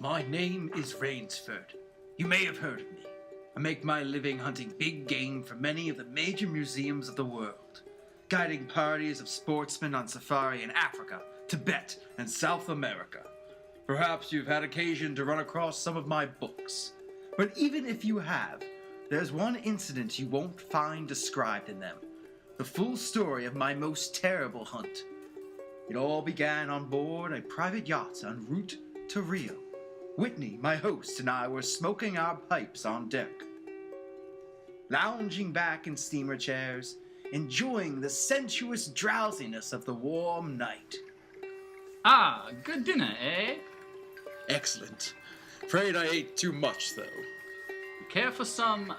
My name is Rainsford. You may have heard of me. I make my living hunting big game for many of the major museums of the world, guiding parties of sportsmen on safari in Africa, Tibet, and South America. Perhaps you've had occasion to run across some of my books. But even if you have, there's one incident you won't find described in them. The full story of my most terrible hunt. It all began on board a private yacht en route to Rio. Whitney, my host, and I were smoking our pipes on deck, lounging back in steamer chairs, enjoying the sensuous drowsiness of the warm night. Ah, good dinner, eh? Excellent. Afraid I ate too much, though. Care for some,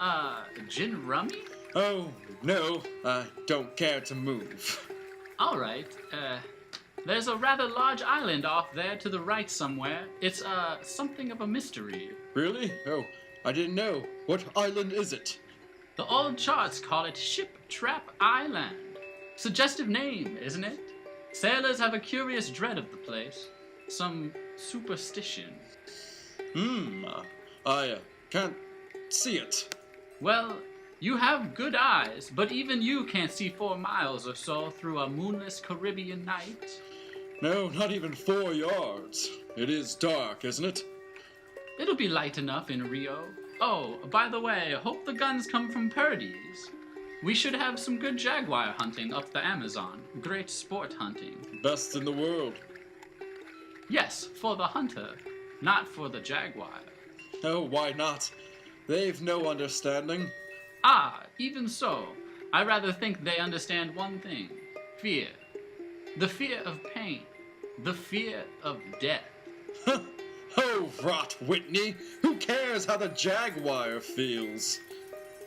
gin rummy? Oh, no, I don't care to move. All right, there's a rather large island off there to the right somewhere. It's, something of a mystery. Really? Oh, I didn't know. What island is it? The old charts call it Ship Trap Island. Suggestive name, isn't it? Sailors have a curious dread of the place. Some superstition. I can't see it. Well, you have good eyes, but even you can't see 4 miles or so through a moonless Caribbean night. No, not even 4 yards. It is dark, isn't it? It'll be light enough in Rio. Oh, by the way, hope the guns come from Purdy's. We should have some good jaguar hunting up the Amazon. Great sport hunting. Best in the world. Yes, for the hunter, not for the jaguar. Oh, why not? They've no understanding. Ah, even so, I rather think they understand one thing. Fear. The fear of pain. The fear of death. Oh, rot, Whitney. Who cares how the jaguar feels?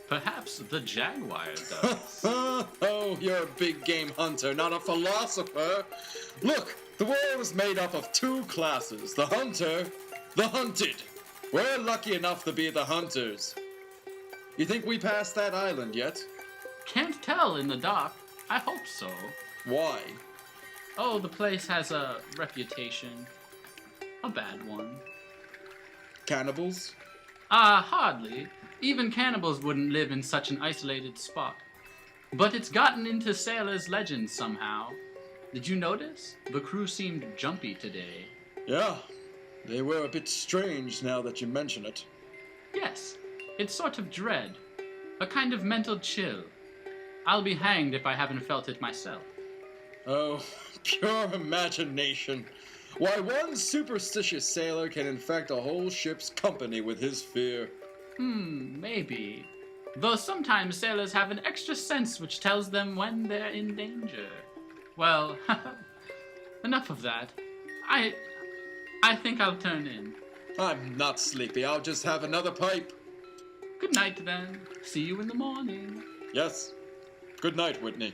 Perhaps the jaguar does. Oh, you're a big game hunter, not a philosopher. Look, the world is made up of 2 classes, the hunter, the hunted. We're lucky enough to be the hunters. You think we passed that island yet? Can't tell in the dark. I hope so. Why? Oh, the place has a reputation. A bad one. Cannibals? Hardly. Even cannibals wouldn't live in such an isolated spot. But it's gotten into sailors' legends somehow. Did you notice? The crew seemed jumpy today. Yeah, they were a bit strange now that you mention it. Yes, it's sort of dread. A kind of mental chill. I'll be hanged if I haven't felt it myself. Oh, pure imagination. Why, one superstitious sailor can infect a whole ship's company with his fear. Maybe. Though sometimes sailors have an extra sense which tells them when they're in danger. Well, enough of that. I think I'll turn in. I'm not sleepy. I'll just have another pipe. Good night, then. See you in the morning. Yes. Good night, Whitney.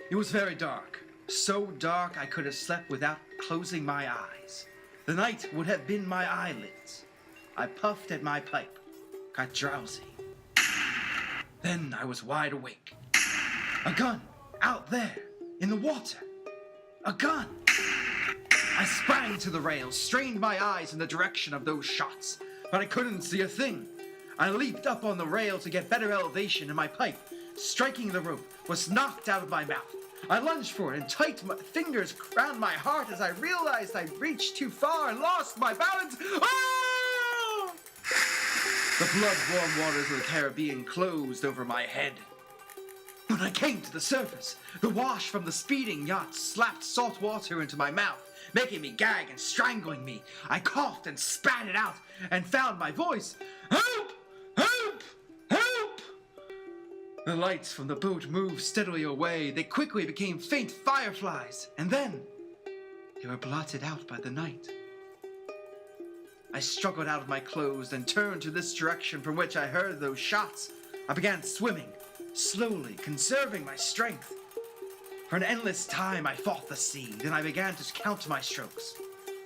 It was very dark. So dark I could have slept without closing my eyes. The night would have been my eyelids. I puffed at my pipe, got drowsy. Then I was wide awake. A gun, out there, in the water. A gun! I sprang to the rail, strained my eyes in the direction of those shots, but I couldn't see a thing. I leaped up on the rail to get better elevation, and my pipe, striking the rope, was knocked out of my mouth. I lunged for it, and tight fingers crowned my heart as I realized I'd reached too far and lost my balance. Oh! The blood-warm waters of the Caribbean closed over my head. When I came to the surface, the wash from the speeding yacht slapped salt water into my mouth, making me gag and strangling me. I coughed and spat it out and found my voice. Help! Help! Help! The lights from the boat moved steadily away. They quickly became faint fireflies, and then they were blotted out by the night. I struggled out of my clothes and turned to this direction from which I heard those shots. I began swimming, slowly, conserving my strength. For an endless time I fought the sea, then I began to count my strokes.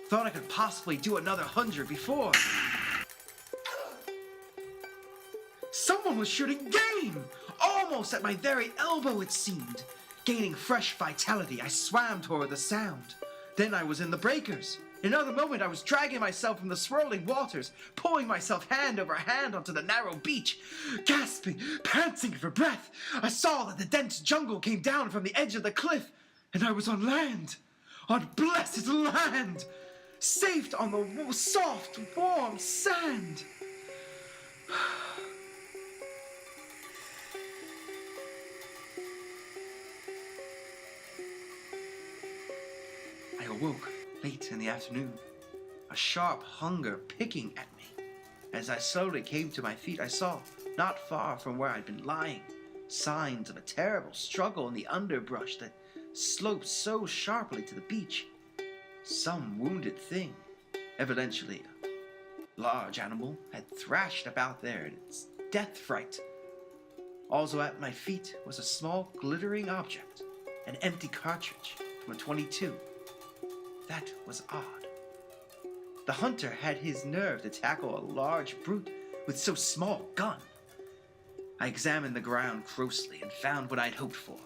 Thought I could possibly do another 100 before. Someone was shooting game! Almost at my very elbow, it seemed. Gaining fresh vitality, I swam toward the sound. Then I was in the breakers. In another moment, I was dragging myself from the swirling waters, pulling myself hand over hand onto the narrow beach. Gasping, panting for breath, I saw that the dense jungle came down from the edge of the cliff, and I was on land. On blessed land! Safe on the soft, warm sand. I awoke late in the afternoon, a sharp hunger picking at me. As I slowly came to my feet, I saw, not far from where I'd been lying, signs of a terrible struggle in the underbrush that sloped so sharply to the beach. Some wounded thing, evidently a large animal, had thrashed about there in its death fright. Also at my feet was a small glittering object, an empty cartridge from a .22. That was odd. The hunter had his nerve to tackle a large brute with so small a gun. I examined the ground closely and found what I'd hoped for,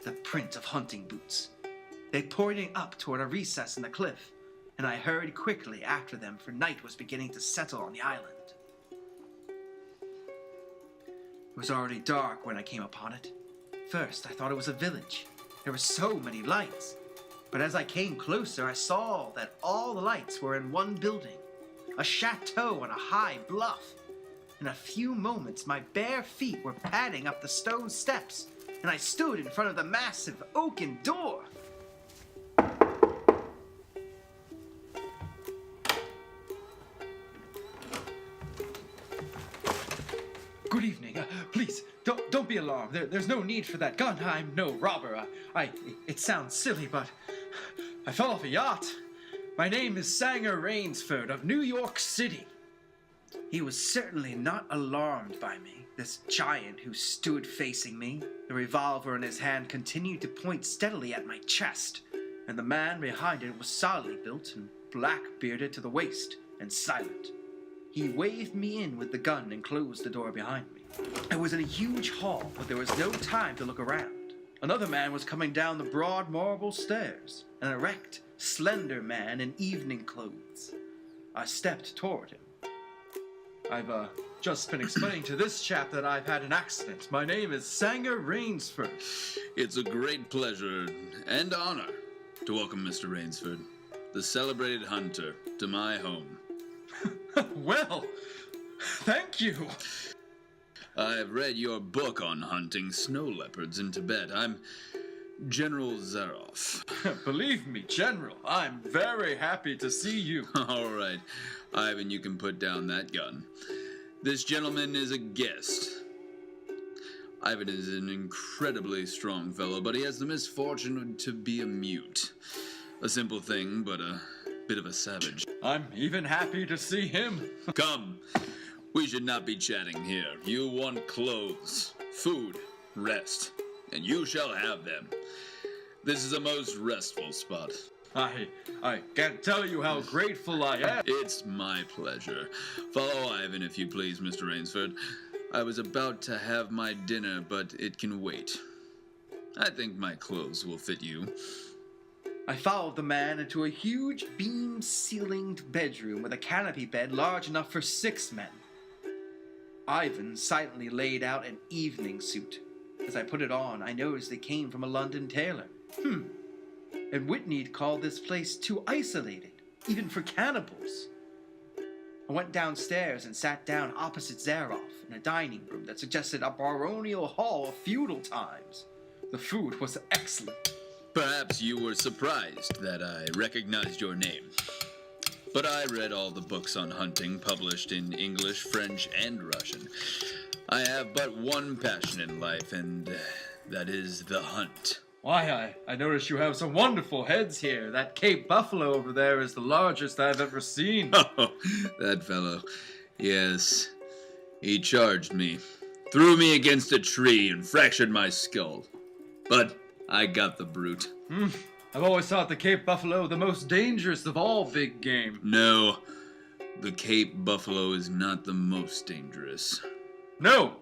the print of hunting boots. They pointed up toward a recess in the cliff, and I hurried quickly after them, for night was beginning to settle on the island. It was already dark when I came upon it. First, I thought it was a village. There were so many lights. But as I came closer, I saw that all the lights were in one building, a chateau on a high bluff. In a few moments, my bare feet were padding up the stone steps, and I stood in front of the massive oaken door. Good evening. Please, don't be alarmed. There's no need for that gun. I'm no robber. It sounds silly, but I fell off a yacht. My name is Sanger Rainsford of New York City. He was certainly not alarmed by me, this giant who stood facing me. The revolver in his hand continued to point steadily at my chest, and the man behind it was solidly built and black-bearded to the waist and silent. He waved me in with the gun and closed the door behind me. I was in a huge hall, but there was no time to look around. Another man was coming down the broad marble stairs, an erect, slender man in evening clothes. I stepped toward him. I've just been explaining to this chap that I've had an accident. My name is Sanger Rainsford. It's a great pleasure and honor to welcome Mr. Rainsford, the celebrated hunter, to my home. Well, thank you. I've read your book on hunting snow leopards in Tibet. I'm General Zaroff. Believe me, General, I'm very happy to see you. All right, Ivan, you can put down that gun. This gentleman is a guest. Ivan is an incredibly strong fellow, but he has the misfortune to be a mute. A simple thing, but a bit of a savage. I'm even happy to see him. Come, we should not be chatting here. You want clothes, food, rest, and you shall have them. This is a most restful spot. I can't tell you how grateful I am. It's my pleasure. Follow Ivan, if you please, Mr. Rainsford. I was about to have my dinner, but it can wait. I think my clothes will fit you. I followed the man into a huge beam-ceilinged bedroom with a canopy bed large enough for 6 men. Ivan silently laid out an evening suit. As I put it on, I noticed it came from a London tailor. And Whitney'd called this place too isolated, even for cannibals. I went downstairs and sat down opposite Zaroff in a dining room that suggested a baronial hall of feudal times. The food was excellent. Perhaps you were surprised that I recognized your name. But I read all the books on hunting published in English, French, and Russian. I have but one passion in life, and that is the hunt. Why, I notice you have some wonderful heads here. That Cape Buffalo over there is the largest I've ever seen. Oh, that fellow. Yes. He charged me, threw me against a tree, and fractured my skull. But I got the brute. I've always thought the Cape Buffalo the most dangerous of all big game. No, the Cape Buffalo is not the most dangerous. No!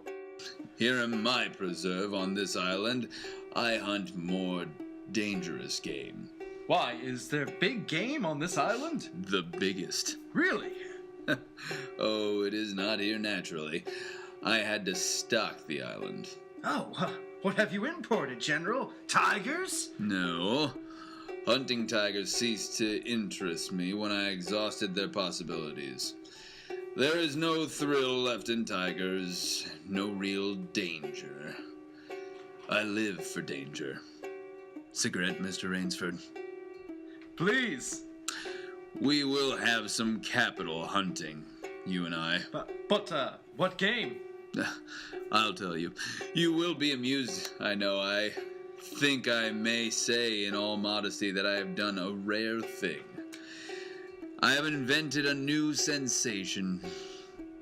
Here in my preserve on this island, I hunt more dangerous game. Why, is there big game on this island? The biggest. Really? Oh, it is not here naturally. I had to stock the island. Oh, what have you imported, General? Tigers? No. Hunting tigers ceased to interest me when I exhausted their possibilities. There is no thrill left in tigers, no real danger. I live for danger. Cigarette, Mr. Rainsford? Please. We will have some capital hunting, you and I. But what game? I'll tell you. You will be amused, I know. I think I may say in all modesty that I have done a rare thing. I have invented a new sensation.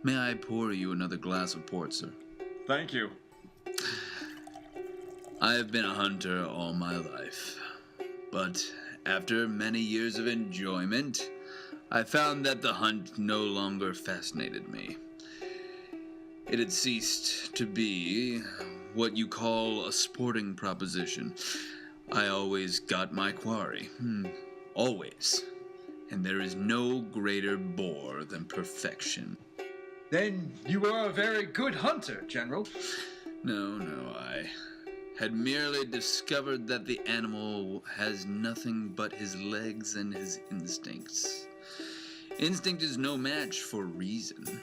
May I pour you another glass of port, sir? Thank you. I have been a hunter all my life, but after many years of enjoyment, I found that the hunt no longer fascinated me. It had ceased to be what you call a sporting proposition. I always got my quarry. Always. And there is no greater bore than perfection. Then you are a very good hunter, General. No, I had merely discovered that the animal has nothing but his legs and his instincts. Instinct is no match for reason.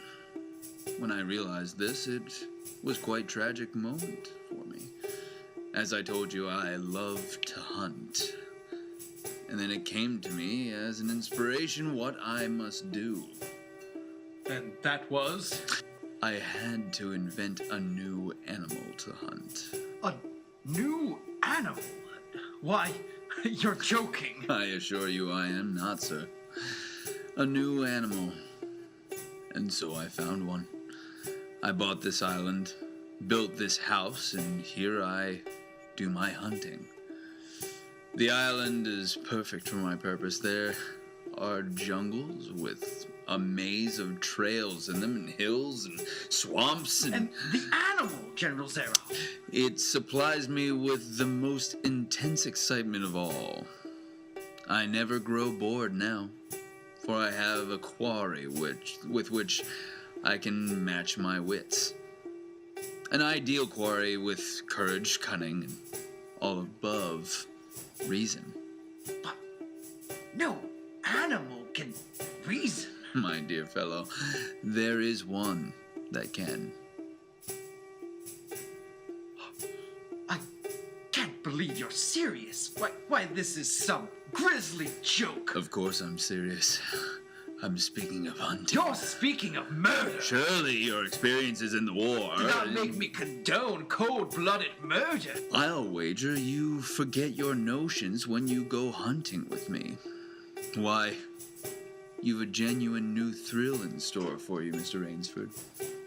When I realized this, it was quite a tragic moment for me. As I told you, I love to hunt. And then it came to me as an inspiration what I must do. And that was? I had to invent a new animal to hunt. A new animal? Why, you're joking. I assure you I am not, sir. A new animal. And so I found one. I bought this island, built this house, and here I do my hunting. The island is perfect for my purpose. There are jungles with a maze of trails in them, and hills and swamps And the animal, General Zaroff. It supplies me with the most intense excitement of all. I never grow bored now, for I have a quarry with which I can match my wits. An ideal quarry with courage, cunning, and all above reason. But no animal can reason. My dear fellow, there is one that can. I can't believe you're serious. Why, this is some grisly joke. Of course I'm serious. I'm speaking of hunting. You're speaking of murder. Surely your experiences in the war... Do not make me condone cold-blooded murder. I'll wager you forget your notions when you go hunting with me. Why, you've a genuine new thrill in store for you, Mr. Rainsford.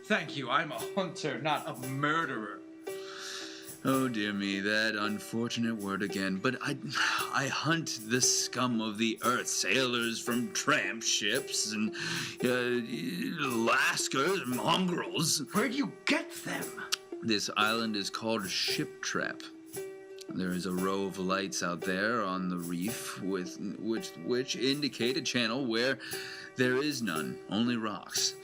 Thank you. I'm a hunter, not a murderer. Oh, dear me, that unfortunate word again. But I hunt the scum of the earth, sailors from tramp ships and lascars, mongrels. Where do you get them? This island is called Ship Trap. There is a row of lights out there on the reef which indicate a channel where there is none, only rocks.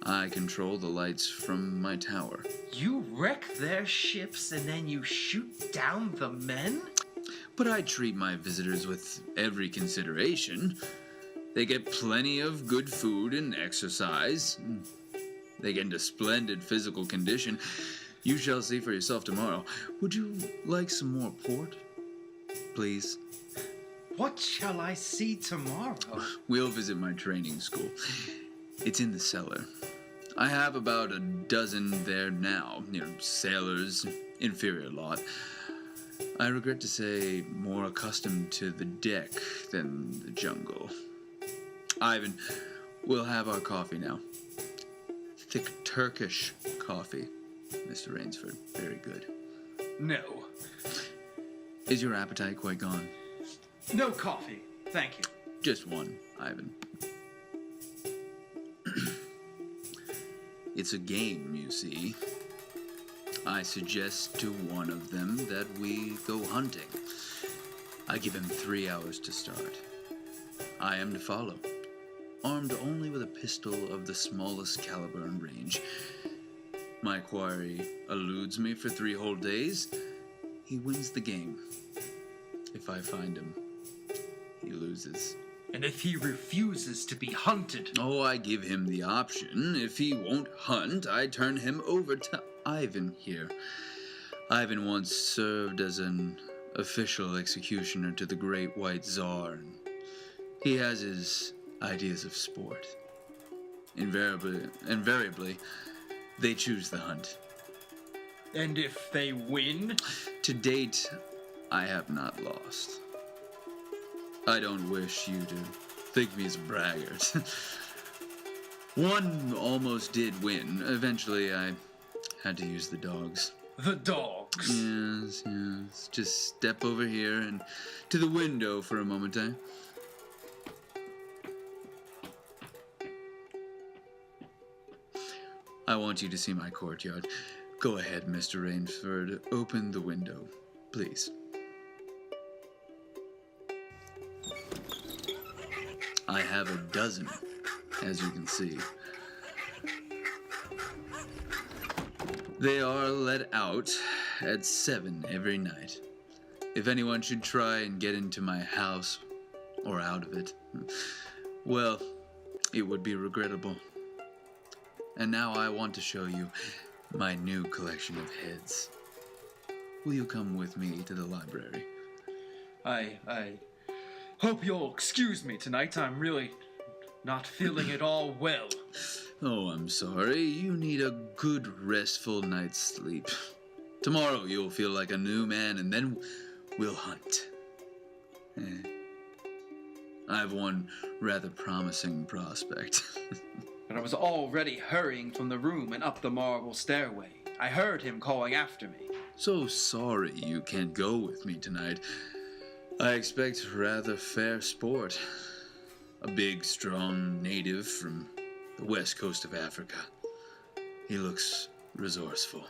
I control the lights from my tower. You wreck their ships and then you shoot down the men? But I treat my visitors with every consideration. They get plenty of good food and exercise. They get into splendid physical condition. You shall see for yourself tomorrow. Would you like some more port? Please? What shall I see tomorrow? We'll visit my training school. It's in the cellar. I have about a dozen there now. Sailors, inferior lot. I regret to say more accustomed to the deck than the jungle. Ivan, we'll have our coffee now. Thick Turkish coffee, Mr. Rainsford. Very good. No. Is your appetite quite gone? No coffee. Thank you. Just one, Ivan. It's a game, you see. I suggest to one of them that we go hunting. I give him 3 hours to start. I am to follow, armed only with a pistol of the smallest caliber and range. My quarry eludes me for 3 whole days. He wins the game. If I find him, he loses. And if he refuses to be hunted? Oh, I give him the option. If he won't hunt, I turn him over to Ivan here. Ivan once served as an official executioner to the Great White Tsar, and he has his ideas of sport. Invariably, they choose the hunt. And if they win? To date, I have not lost. I don't wish you to think me as a braggart. One almost did win. Eventually, I had to use the dogs. The dogs? Yes. Just step over here and to the window for a moment, eh? I want you to see my courtyard. Go ahead, Mr. Rainsford. Open the window, please. I have a dozen, as you can see. They are let out at 7 every night. If anyone should try and get into my house, or out of it, well, it would be regrettable. And now I want to show you my new collection of heads. Will you come with me to the library? I hope you'll excuse me tonight. I'm really not feeling at all well. Oh, I'm sorry. You need a good, restful night's sleep. Tomorrow you'll feel like a new man, and then we'll hunt. I have one rather promising prospect. But I was already hurrying from the room and up the marble stairway. I heard him calling after me. So sorry you can't go with me tonight. I expect rather fair sport. A big, strong native from the west coast of Africa. He looks resourceful.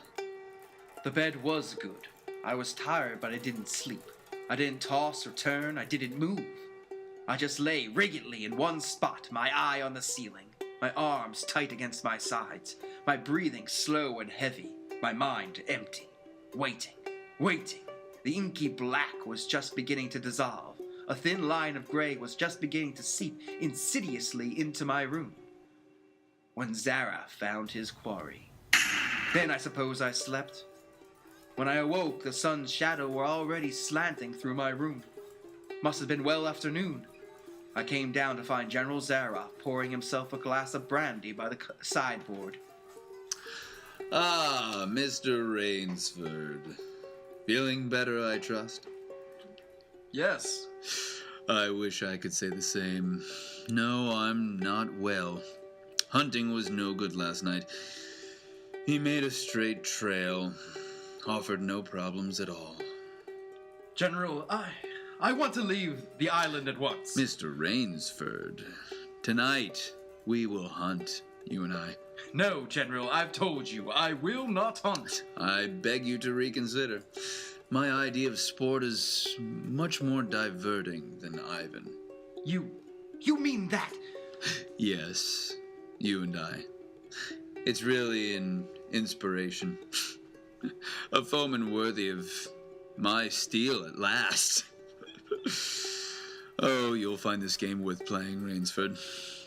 The bed was good. I was tired, but I didn't sleep. I didn't toss or turn. I didn't move. I just lay rigidly in one spot, my eye on the ceiling, my arms tight against my sides, my breathing slow and heavy, my mind empty, waiting. The inky black was just beginning to dissolve. A thin line of gray was just beginning to seep insidiously into my room. When Zaroff found his quarry. Then I suppose I slept. When I awoke, the sun's shadow were already slanting through my room. Must have been well afternoon. I came down to find General Zaroff pouring himself a glass of brandy by the sideboard. Ah, Mr. Rainsford. Feeling better, I trust? Yes. I wish I could say the same. No, I'm not well. Hunting was no good last night. He made a straight trail. Offered no problems at all. General, I want to leave the island at once. Mr. Rainsford, tonight we will hunt, you and I. No, General, I've told you, I will not hunt. I beg you to reconsider. My idea of sport is much more diverting than Ivan. You mean that? Yes, you and I. It's really an inspiration. A foeman worthy of my steel at last. Oh, you'll find this game worth playing, Rainsford.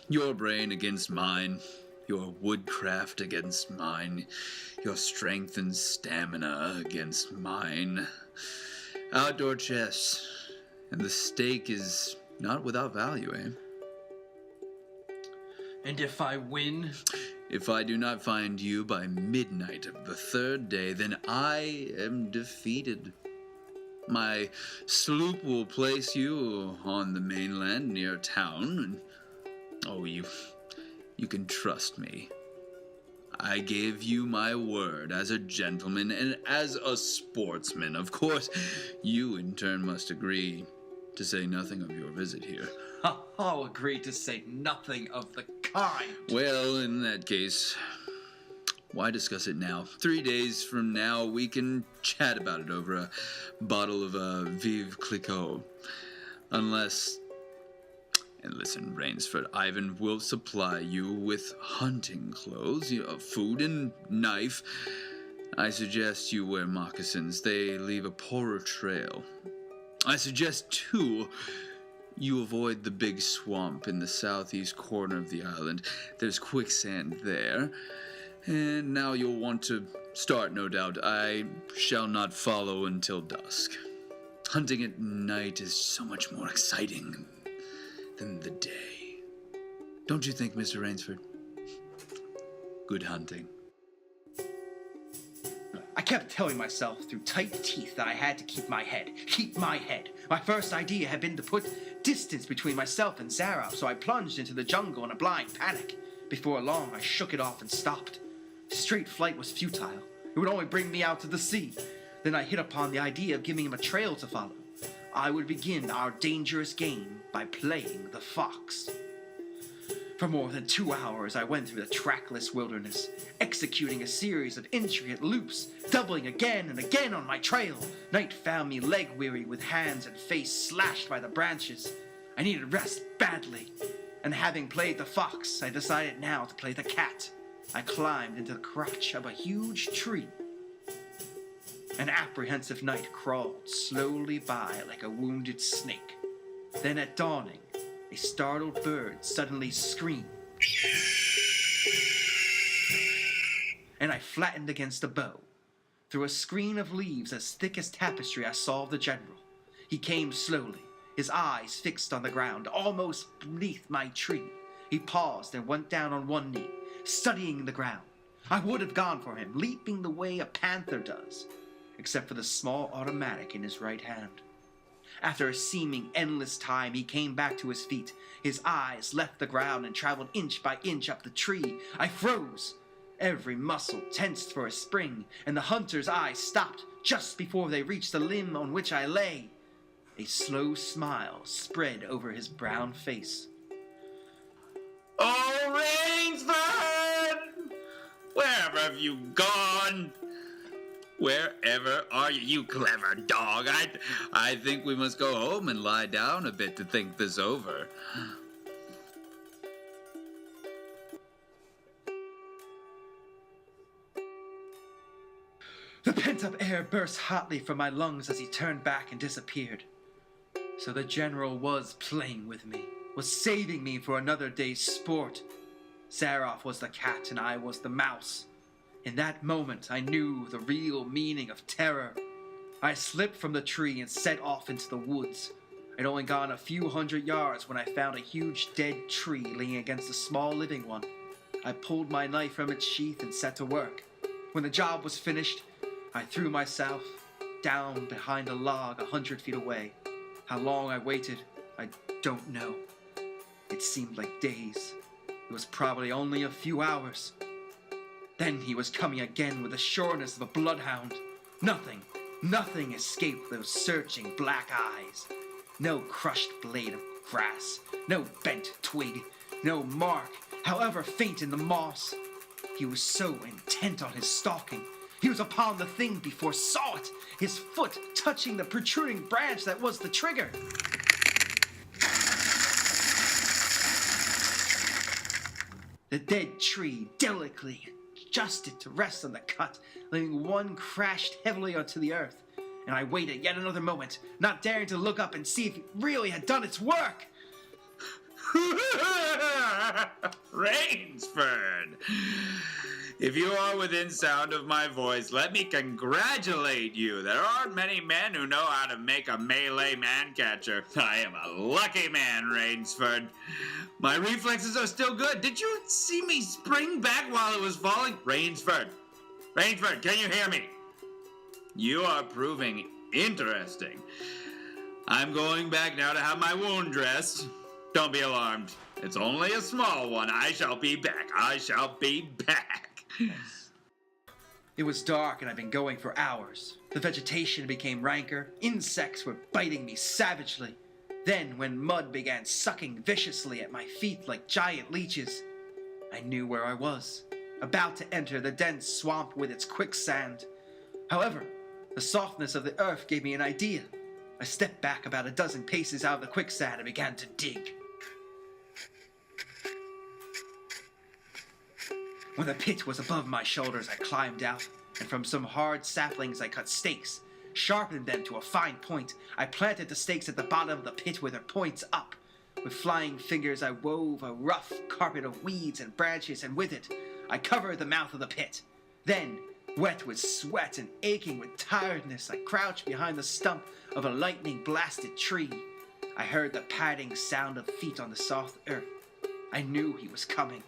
Your brain against mine. Your woodcraft against mine. Your strength and stamina against mine. Outdoor chess. And the stake is not without value, eh? And if I win? If I do not find you by midnight of the 3rd day, then I am defeated. My sloop will place you on the mainland near town, and you can trust me. I gave you my word as a gentleman and as a sportsman. Of course, you in turn must agree to say nothing of your visit here. I'll agree to say nothing of the kind. Well, in that case, Why discuss it now? 3 days from now, we can chat about it over a bottle of Vive Clicquot. Unless... And listen, Rainsford, Ivan will supply you with hunting clothes, food and knife. I suggest you wear moccasins. They leave a poorer trail. I suggest, too, you avoid the big swamp in the southeast corner of the island. There's quicksand there. And now you'll want to start, no doubt. I shall not follow until dusk. Hunting at night is so much more exciting than the day. Don't you think, Mr. Rainsford? Good hunting. I kept telling myself through tight teeth that I had to keep my head. Keep my head. My first idea had been to put distance between myself and Zaroff, so I plunged into the jungle in a blind panic. Before long, I shook it off and stopped. Straight flight was futile. It would only bring me out to the sea. Then I hit upon the idea of giving him a trail to follow. I would begin our dangerous game by playing the fox. For more than 2 hours, I went through the trackless wilderness, executing a series of intricate loops, doubling again and again on my trail. Night found me leg-weary with hands and face slashed by the branches. I needed rest badly, and having played the fox, I decided now to play the cat. I climbed into the crotch of a huge tree. An apprehensive night crawled slowly by like a wounded snake. Then at dawning, a startled bird suddenly screamed, and I flattened against a bough. Through a screen of leaves as thick as tapestry, I saw the general. He came slowly, his eyes fixed on the ground, almost beneath my tree. He paused and went down on one knee, studying the ground. I would have gone for him, leaping the way a panther does, except for the small automatic in his right hand. After a seeming endless time, he came back to his feet. His eyes left the ground and traveled inch by inch up the tree. I froze. Every muscle tensed for a spring, and the hunter's eyes stopped just before they reached the limb on which I lay. A slow smile spread over his brown face. Oh, Rainsford! Wherever have you gone? Wherever are you, you clever dog? I think we must go home and lie down a bit to think this over. The pent-up air burst hotly from my lungs as he turned back and disappeared. So the general was playing with me, was saving me for another day's sport. Zaroff was the cat and I was the mouse. In that moment, I knew the real meaning of terror. I slipped from the tree and set off into the woods. I'd only gone a few hundred yards when I found a huge dead tree leaning against a small living one. I pulled my knife from its sheath and set to work. When the job was finished, I threw myself down behind a log 100 feet away. How long I waited, I don't know. It seemed like days. It was probably only a few hours. Then he was coming again with the sureness of a bloodhound. Nothing escaped those searching black eyes. No crushed blade of grass, no bent twig, no mark, however faint in the moss. He was so intent on his stalking. He was upon the thing before saw it, his foot touching the protruding branch that was the trigger. The dead tree delicately adjusted to rest on the cut, leaving one crashed heavily onto the earth. And I waited yet another moment, not daring to look up and see if it really had done its work. Rainsford! If you are within sound of my voice, let me congratulate you. There aren't many men who know how to make a melee man-catcher. I am a lucky man, Rainsford. My reflexes are still good. Did you see me spring back while it was falling? Rainsford! Rainsford, can you hear me? You are proving interesting. I'm going back now to have my wound dressed. Don't be alarmed. It's only a small one. I shall be back. I shall be back. It was dark and I'd been going for hours. The vegetation became ranker. Insects were biting me savagely. Then, when mud began sucking viciously at my feet like giant leeches, I knew where I was. about to enter the dense swamp with its quicksand. However, the softness of the earth gave me an idea. I stepped back about a dozen paces out of the quicksand and began to dig. When the pit was above my shoulders, I climbed out, and from some hard saplings I cut stakes, sharpened them to a fine point. I planted the stakes at the bottom of the pit with their points up. With flying fingers, I wove a rough carpet of weeds and branches, and with it, I covered the mouth of the pit. Then, wet with sweat and aching with tiredness, I crouched behind the stump of a lightning-blasted tree. I heard the padding sound of feet on the soft earth. I knew he was coming.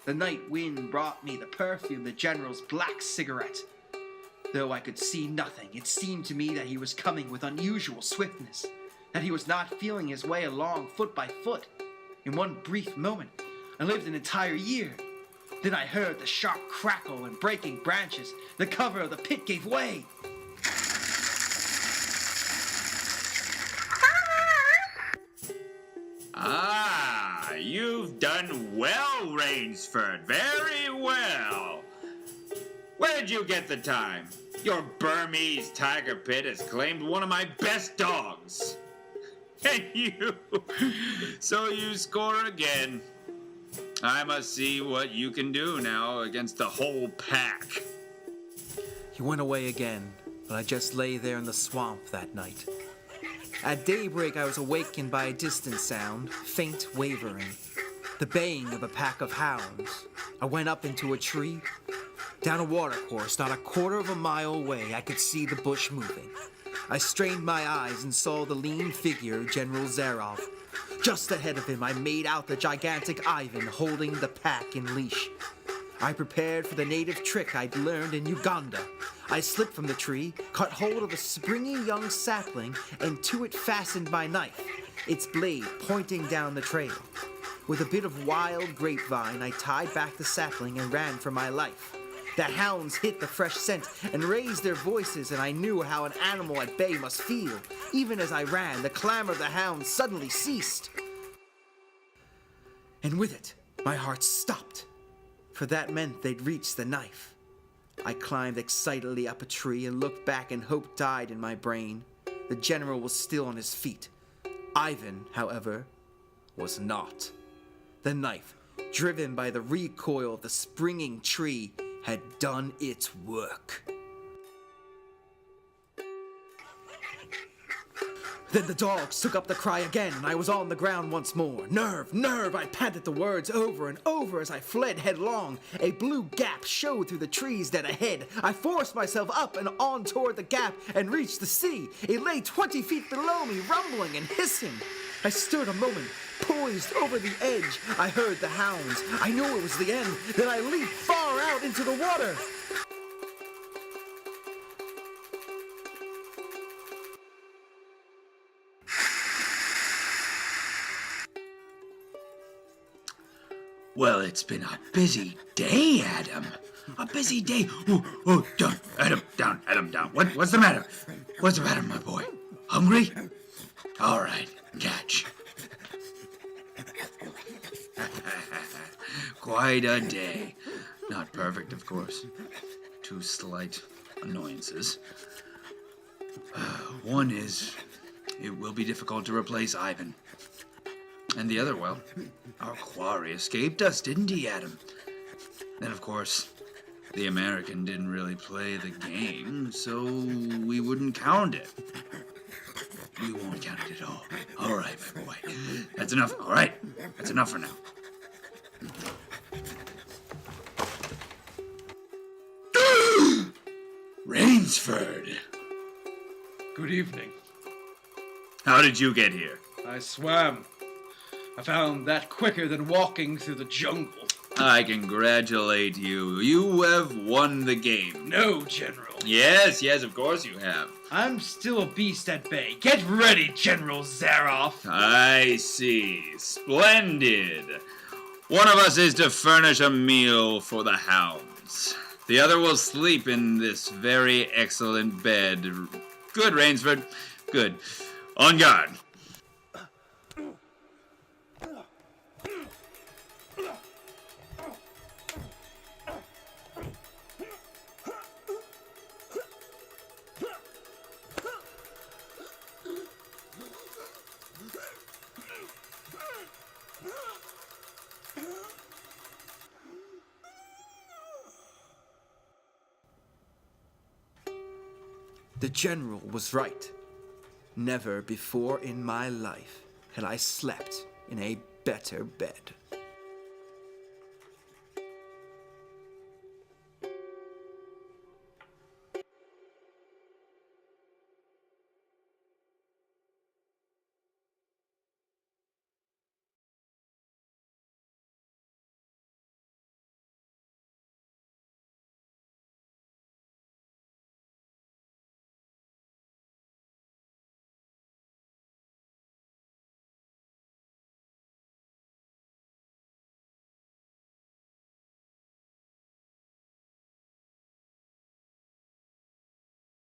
The night wind brought me the perfume of the General's black cigarette. Though I could see nothing, it seemed to me that he was coming with unusual swiftness, that he was not feeling his way along foot by foot. In one brief moment, I lived an entire year. Then I heard the sharp crackle and breaking branches. The cover of the pit gave way. Ah, you've done well, Rainsford. Very well. Where did you get the time? Your Burmese tiger pit has claimed one of my best dogs. And you... So you score again. I must see what you can do now against the whole pack. He went away again, but I just lay there in the swamp that night. At daybreak, I was awakened by a distant sound, faint wavering, the baying of a pack of hounds. I went up into a tree. Down a watercourse, not a quarter of a mile away, I could see the bush moving. I strained my eyes and saw the lean figure of General Zaroff. Just ahead of him, I made out the gigantic Ivan holding the pack in leash. I prepared for the native trick I'd learned in Uganda. I slipped from the tree, caught hold of a springy young sapling, and to it fastened my knife, its blade pointing down the trail. With a bit of wild grapevine, I tied back the sapling and ran for my life. The hounds hit the fresh scent and raised their voices, and I knew how an animal at bay must feel. Even as I ran, the clamor of the hounds suddenly ceased. And with it, my heart stopped, for that meant they'd reached the knife. I climbed excitedly up a tree and looked back, and hope died in my brain. The general was still on his feet. Ivan, however, was not. The knife, driven by the recoil of the springing tree, had done its work. Then the dogs took up the cry again, and I was on the ground once more. Nerve, nerve, I panted the words over and over as I fled headlong. A blue gap showed through the trees dead ahead. I forced myself up and on toward the gap and reached the sea. It lay 20 feet below me, rumbling and hissing. I stood a moment, poised over the edge. I heard the hounds. I knew it was the end. Then I leaped far out into the water. Well, it's been a busy day, Adam. A busy day. Oh, down, Adam, down. What's the matter? What's the matter, my boy? Hungry? All right, catch. Quite a day. Not perfect, of course. 2 slight annoyances. One is, it will be difficult to replace Ivan. And the other, well, our quarry escaped us, didn't he, Adam? Then, of course, the American didn't really play the game, so we wouldn't count it. We won't count it at all. All right, my boy. That's enough. All right. That's enough for now. Rainsford. Good evening. How did you get here? I swam. I found that quicker than walking through the jungle. I congratulate you. You have won the game. No, General. Yes, of course you have. I'm still a beast at bay. Get ready, General Zaroff. I see. Splendid. One of us is to furnish a meal for the hounds. The other will sleep in this very excellent bed. Good, Rainsford. Good. On guard. The general was right. Never before in my life had I slept in a better bed.